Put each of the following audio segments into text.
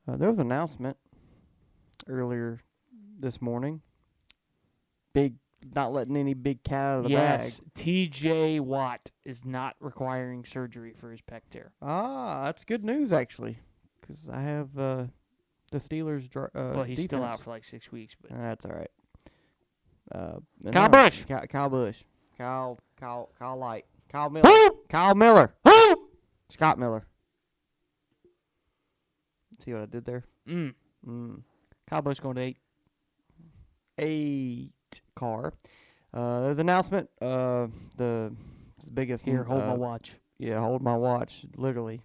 There was an announcement earlier this morning. Not letting any big cat out of the bag. Yes, T.J. Watt is not requiring surgery for his pec tear. That's good news, actually, because I have the Steelers' Well, he's still defense. out for like 6 weeks. But That's all right. Kyle Busch. Kyle Busch. Kyle Light. Kyle Miller. Kyle Miller. Scott Miller. See what I did there? Kyle Busch going to 8. Car. There's an announcement. The biggest. Here, hold my watch. Yeah, hold my watch. Literally.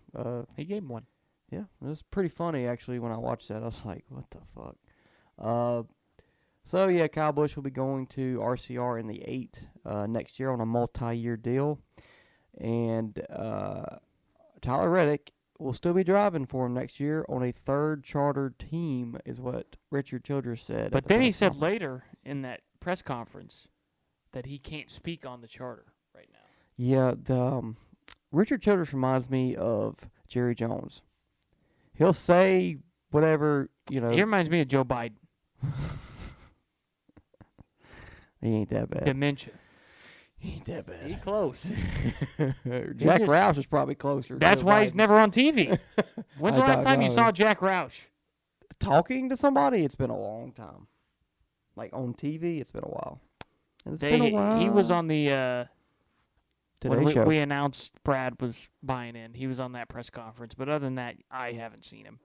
He gave him one. Yeah, it was pretty funny actually when I watched that. I was like, "What the fuck?" So yeah, Kyle Busch will be going to RCR in the 8 next year on a multi-year deal, and Tyler Reddick will still be driving for him next year on a third chartered team, is what Richard Childress said. But then he said later in that press conference that he can't speak on the charter right now. Yeah, the Richard Childress reminds me of Jerry Jones. He'll say whatever, you know. He reminds me of Joe Biden. He ain't that bad. Dementia. He ain't that bad. He's close. Jack Roush is probably closer. That's why he's never on TV. When's the I last don't time you know. saw Jack Roush? Talking to somebody? It's been a long time. Like on TV, it's been a while. It's been a while. He was on the Today when Show. we announced Brad was buying in. He was on that press conference. But other than that, I haven't seen him.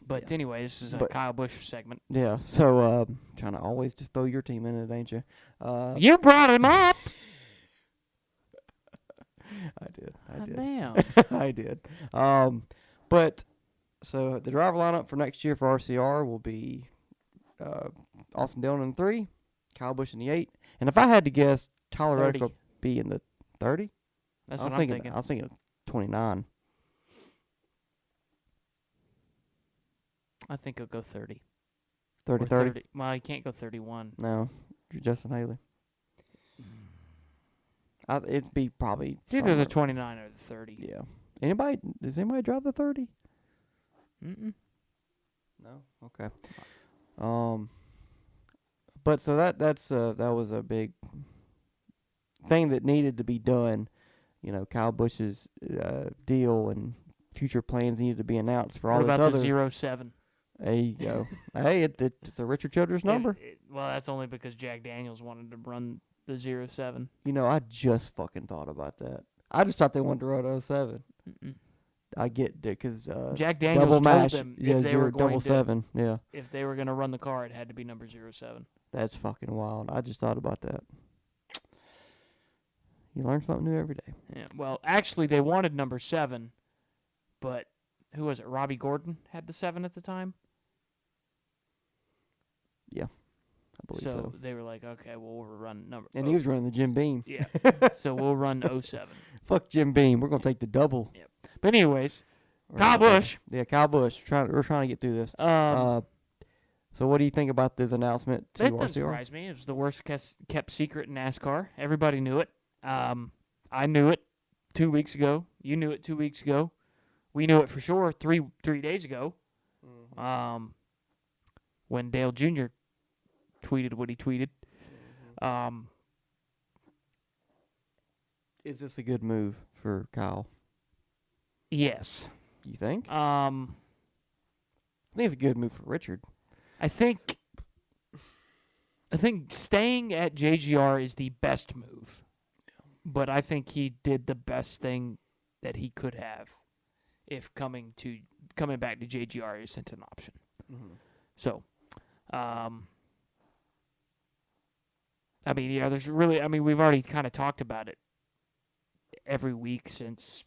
But anyway, this is a Kyle Busch segment. Yeah, so trying to always just throw your team in it, ain't you? You brought him up. I did. Damn. I did. But so the driver lineup for next year for RCR will be Austin Dillon in the 3, Kyle Busch in the 8, and if I had to guess, Tyler 30. Reddick will be in the 30. That's what I'm thinking. I was thinking 29. I think he'll go 30. 30, Or 30. Well, he can't go 31. No, Justin Haley. It'd be probably It's either the somewhere- 29 or the 30. Yeah. Does anybody drive the 30? Mm-mm. No. Okay. But so that was a big thing that needed to be done. You know, Kyle Busch's deal and future plans needed to be announced for all What this about other. the 07? There you go. Hey, it's a Richard Childress number. Well, that's only because Jack Daniels wanted to run the 07. You know, I just fucking thought about that. I just thought they wanted to run 07. Mm-mm. I get it because Jack Daniels double told match, them yeah, if they were double going to, 7, yeah. if they were going to run the car, it had to be number 07. That's fucking wild. I just thought about that. You learn something new every day. Yeah. Well, actually, they wanted number 7, but who was it? Robbie Gordon had the 7 at the time. Yeah, I believe so. They were like, okay, well, we'll run number. And he was running the Jim Beam. Yeah. So we'll run 07. Fuck Jim Beam. We're gonna take the double. Yep. But anyways, Kyle Busch. Yeah, Kyle Busch. We're trying to get through this. So what do you think about this announcement to That doesn't RCR? surprise me. It was the worst kept secret in NASCAR. Everybody knew it. I knew it 2 weeks ago. You knew it 2 weeks ago. We knew it for sure 3 days ago. Mm-hmm. When Dale Jr. tweeted what he tweeted. Is this a good move for Kyle? Yes. You think? I I think it's a good move for Richard. I think staying at JGR is the best move. But I think he did the best thing that he could have if coming back to JGR isn't an option. Mm-hmm. So, I mean, yeah, we've already kind of talked about it every week since.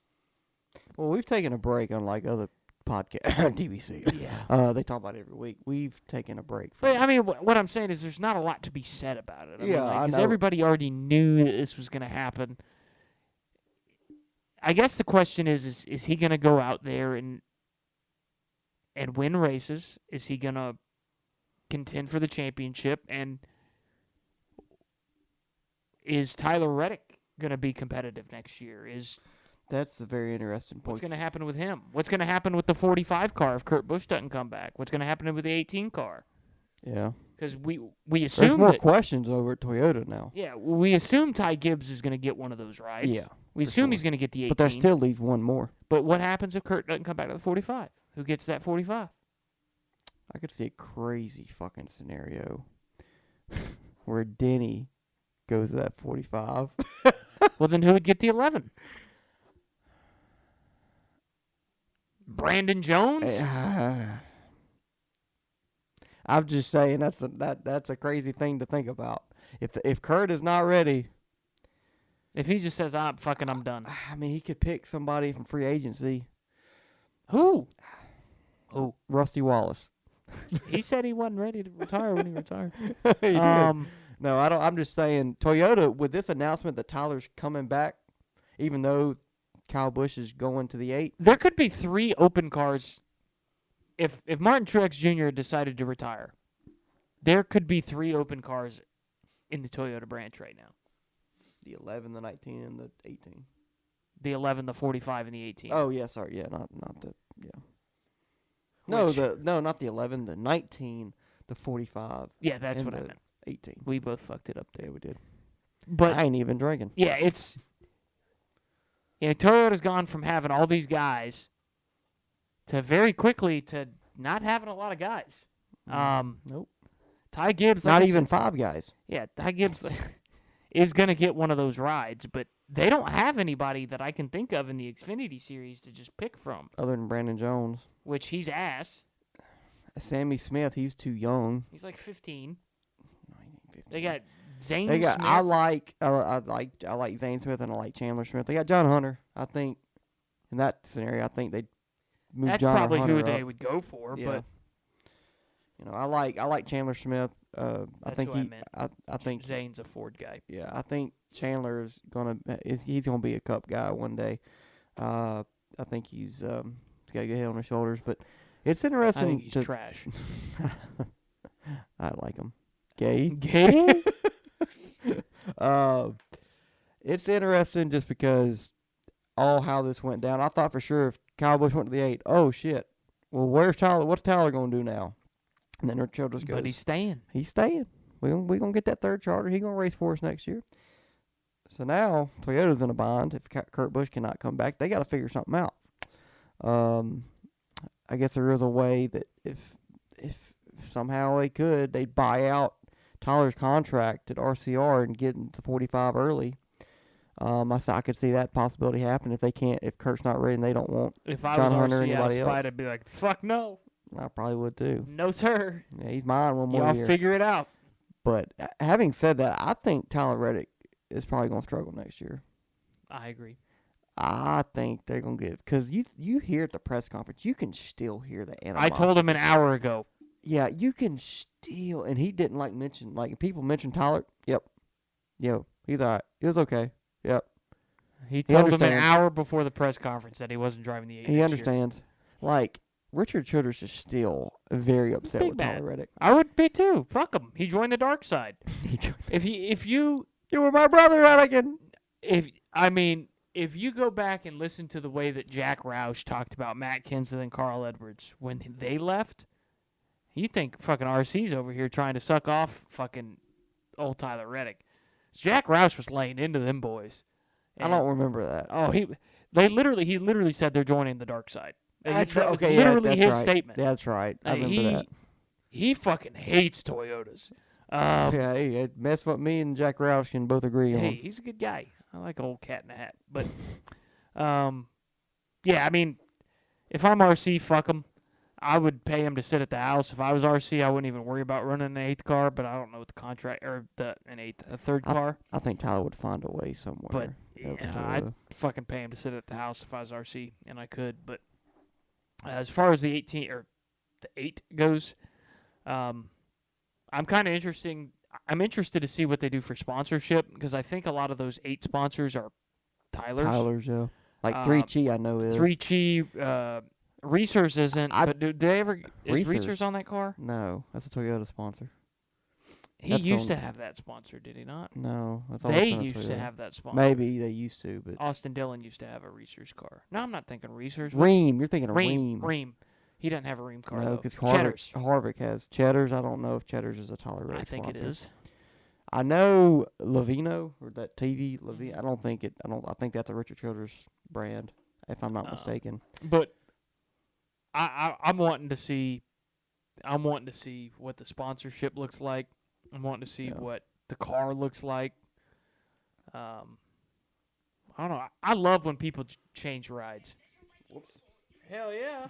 Well, we've taken a break unlike other podcast DBC. Yeah. They talk about it every week. We've taken a break. But I mean, what I'm saying is, there's not a lot to be said about it. I because know. everybody already knew that this was going to happen. I guess the question is he going to go out there and win races? Is he going to contend for the championship? And is Tyler Reddick going to be competitive next year? That's a very interesting point. What's going to happen with him? What's going to happen with the 45 car if Kurt Busch doesn't come back? What's going to happen with the 18 car? Yeah. Because we assume there's more that, questions over at Toyota now. Yeah, we assume Ty Gibbs is going to get one of those rides. Yeah. We assume he's going to get the 18. But there still leaves one more. But what happens if Kurt doesn't come back to the 45? Who gets that 45? I could see a crazy fucking scenario where Denny goes to that 45. Well, then who would get the 11? Brandon Jones? I'm just saying that's a crazy thing to think about. If Kurt is not ready, If he just says, I'm done. I mean, he could pick somebody from free agency. Who? Rusty Wallace. He said he wasn't ready to retire when he retired. He did. No, I don't. I'm just saying, Toyota, with this announcement that Tyler's coming back, even though Kyle Busch is going to the 8. There could be 3 open cars. If Martin Truex Jr. decided to retire, there could be 3 open cars in the Toyota branch right now. The 11, the 19, and the 18. The 11, the 45, and the 18. Oh, yeah, sorry. Yeah, not the, yeah. No, Which- not the 11, the 19, the 45. Yeah, that's and what I the meant. 18. We both fucked it up there. Yeah, we did. But I ain't even drinking. yeah, it's Toyota's gone from having all these guys to very quickly to not having a lot of guys. Nope. Ty Gibbs, Not like I even said, 5 guys. Yeah, Ty Gibbs is gonna get one of those rides, but they don't have anybody that I can think of in the Xfinity series to just pick from. Other than Brandon Jones. Which he's ass. Sammy Smith, he's too young. He's like 15. No, he ain't 15. They got Zane They got. Smith. I like Zane Smith and I like Chandler Smith. They got John Hunter. I think in that scenario, I think they'd move That's John probably Hunter who they up. would go for, Yeah. but I like Chandler Smith. I That's think who I meant. I think Zane's a Ford guy. yeah. I think Chandler he's gonna be a Cup guy one day. I think he's got a good head on his shoulders, but it's I interesting. think he's trash. I like him. Gay. Gay? It's interesting just because how this went down. I thought for sure if Kyle Busch went to the 8, oh shit. Well, where's Tyler? What's Tyler gonna do now? And then Childress just goes. But he's staying. He's staying. We gonna get that 3rd charter. He gonna race for us next year. So now Toyota's in a bind. If Kurt Busch cannot come back, they got to figure something out. I guess there is a way that if somehow they'd buy out Tyler's contract at RCR and get into 45 early. I could see that possibility happen if Kurt's not ready and they don't want If I John was Hunter or RC anybody else. I'd be like, fuck no. I probably would too. No, sir. Yeah, he's mine one more Y'all year. figure it out. But having said that, I think Tyler Reddick is probably going to struggle next year. I agree. I think they're going to get, because you hear at the press conference, you can still hear the animosity. I told him an hour ago. Yeah, you can still, and he didn't mention, people mention Tyler. Yep. Yo, he's all right. He was okay. Yep. He told him an understands. hour before the press conference that he wasn't driving the 8. He understands. Richard Childress is still very upset Big with bad. Tyler Reddick. I would be too. Fuck him. He joined the dark side. If you were my brother, Anakin. If you go back and listen to the way that Jack Roush talked about Matt Kenseth and Carl Edwards when they left, you think fucking RC's over here trying to suck off fucking old Tyler Reddick. Jack Roush was laying into them boys. I don't remember that. Oh, he literally said they're joining the dark side. That's That was okay, literally that's his right. statement. That's right. I remember that. He fucking hates Toyotas. Yeah, hey, that's what me and Jack Roush can both agree on. Hey, he's a good guy. I like old Cat in the Hat. But, yeah, if I'm RC, fuck him. I would pay him to sit at the house. If I was RC, I wouldn't even worry about running an 8th car, but I don't know what the contract, or a 3rd car. I think Tyler would find a way somewhere. But yeah, I'd fucking pay him to sit at the house if I was RC, and I could. But as far as the 8 goes, I'm kind of interesting. I'm interested to see what they do for sponsorship because I think a lot of those 8 sponsors are Tyler's. Yeah. Like 3Chi, I know is. 3Chi, Reese's isn't. But do they ever? Is Reese's. Reese's on that car? No, that's a Toyota sponsor. He That's used on- to have that sponsor, did he not? No, that's always They been a used to Toyota. have that sponsor. Maybe they used to, but Austin Dillon used to have a Reese's car. No, I'm not thinking Reese's. Ream. You're thinking of Ream. Ream. Ream. He doesn't have a Ream car, No, though. because Cheddar's. Harvick has Cheddar's. I don't know if Cheddar's is a Tyler Reddick I think sponsor. it is. I know Lavino or that TV Lavino. Mhm. I don't think it. I think that's a Richard Childress brand, if I'm not mistaken. But I'm wanting to see. I'm wanting to see what the sponsorship looks like. I'm wanting to see what the car looks like. I don't know. I love when people change rides. Whoops. Hell yeah.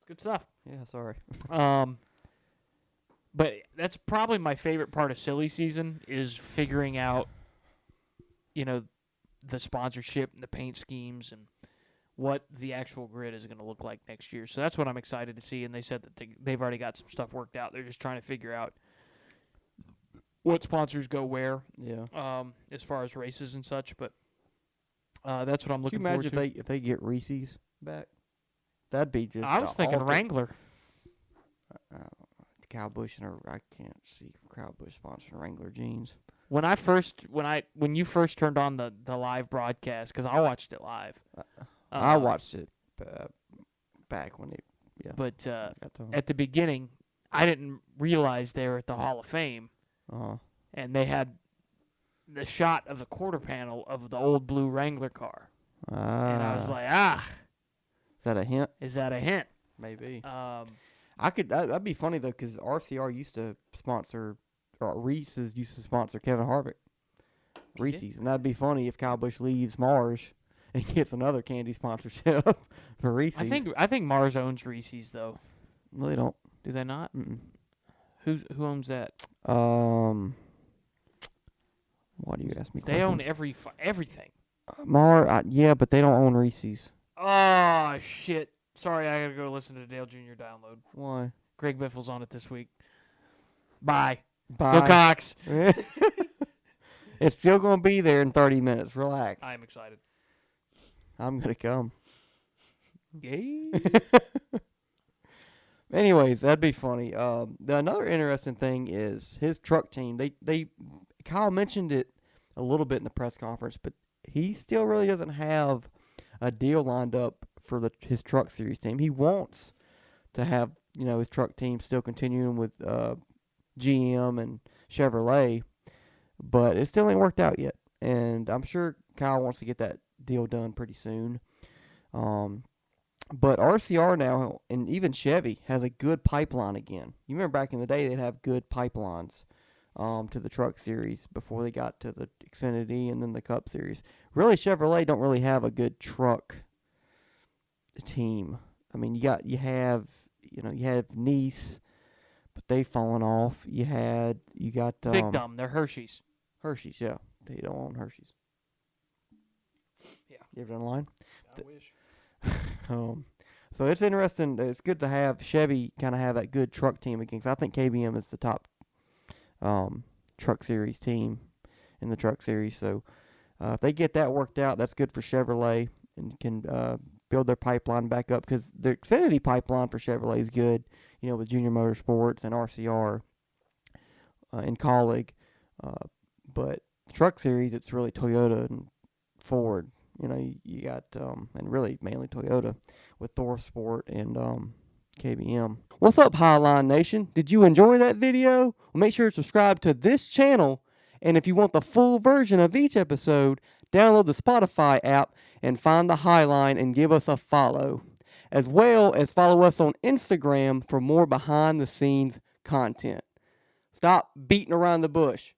Good stuff. Yeah, sorry. But that's probably my favorite part of silly season is figuring out, the sponsorship and the paint schemes and what the actual grid is going to look like next year. So that's what I'm excited to see. And they said that they've already got some stuff worked out. They're just trying to figure out what sponsors go where, as far as races and such. But that's what I'm looking forward to. Can you imagine if they get Reese's back? That'd be just. I was thinking Wrangler. Kyle Busch I can't see Kyle Busch sponsoring Wrangler jeans. When you first turned on the live broadcast, because I watched it live. I watched it back when it. Yeah. But at the beginning, I didn't realize they were at the Hall of Fame, and they had the shot of the quarter panel of the old blue Wrangler car, and I was like, Is that a hint? Is that a hint? Maybe. That'd be funny though, because RCR used to sponsor, or Reese's used to sponsor Kevin Harvick. Reese's, and that'd be funny if Kyle Busch leaves Mars and gets another candy sponsorship for Reese's. I think Mars owns Reese's though. No, they don't. Do they not? Mm-mm. Who owns that? Why do you ask me? They own questions? everything. Yeah, but they don't own Reese's. Oh shit! Sorry, I gotta go listen to the Dale Jr. download. Why? Greg Biffle's on it this week. Bye. Bye. Go Cox. It's still going to be there in 30 minutes. Relax. I am excited. I'm going to come. Yay. Anyways, that'd be funny. Another interesting thing is his truck team. Kyle mentioned it a little bit in the press conference, but he still really doesn't have a deal lined up for his truck series team. He wants to have his truck team still continuing with GM and Chevrolet, but it still ain't worked out yet. And I'm sure Kyle wants to get that deal done pretty soon. But RCR now, and even Chevy, has a good pipeline again. You remember back in the day, they'd have good pipelines to the truck series before they got to the Xfinity and then the Cup series. Really, Chevrolet don't really have a good truck team. I mean, you have Nice, but they've fallen off. You got Big Dumb. They're Hershey's. Hershey's, yeah. They don't own Hershey's. Yeah. You ever done a line? I wish. So it's interesting. It's good to have Chevy kind of have that good truck team again. 'Cause I think KBM is the top truck series team in the truck series. So if they get that worked out, that's good for Chevrolet and can build their pipeline back up. Because the Xfinity pipeline for Chevrolet is good, with Junior Motorsports and RCR and Colleague. But truck series, it's really Toyota and Ford. You got, and really mainly Toyota with Thor Sport and KBM. What's up, Highline Nation? Did you enjoy that video? Well, make sure to subscribe to this channel. And if you want the full version of each episode, download the Spotify app and find the Highline and give us a follow. As well as follow us on Instagram for more behind-the-scenes content. Stop beating around the bush.